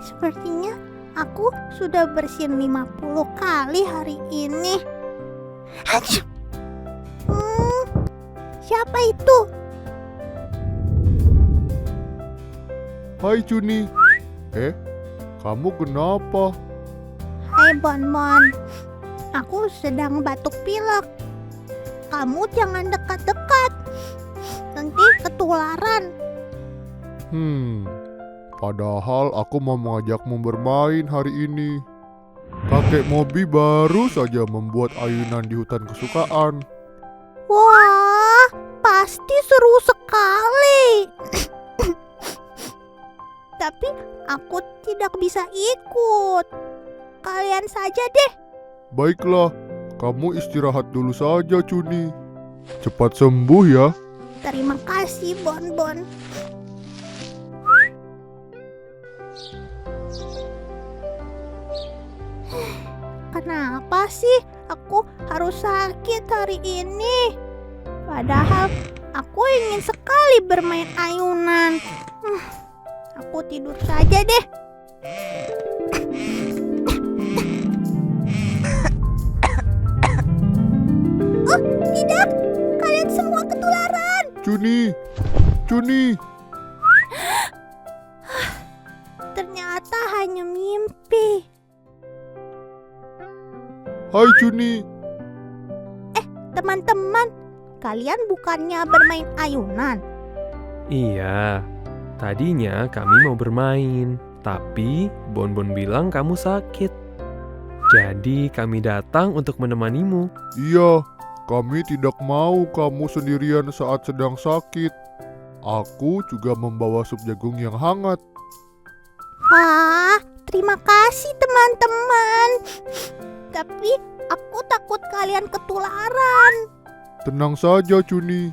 Sepertinya aku sudah bersin 50 kali hari ini. Siapa itu? Hai Cuni. Kamu kenapa? Hai Bonbon, aku sedang batuk pilek. Kamu jangan dekat-dekat, nanti ketularan. Padahal aku mau mengajakmu bermain hari ini. Kakek Mobi baru saja membuat ayunan di hutan kesukaan. Wah, pasti seru sekali. Tapi aku tidak bisa ikut. Kalian saja deh. Baiklah, kamu istirahat dulu saja Cuni. Cepat sembuh ya. Terima kasih Bonbon. Kenapa sih aku harus sakit hari ini? Padahal aku ingin sekali bermain ayunan. Aku tidur saja deh. Oh, tidak. Kalian semua ketularan. Cuni. Ternyata hanya mimpi. Hai Cuni. Teman-teman, kalian bukannya bermain ayunan? Iya, tadinya kami mau bermain, tapi Bonbon bilang kamu sakit. Jadi kami datang untuk menemanimu. Iya, kami tidak mau kamu sendirian saat sedang sakit. Aku juga membawa sup jagung yang hangat. Wah, terima kasih teman-teman. Tapi aku takut kalian ketularan. Tenang saja Cuni.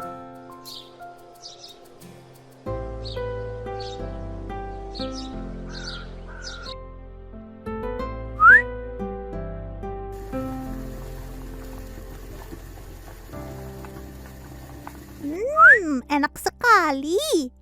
Enak sekali.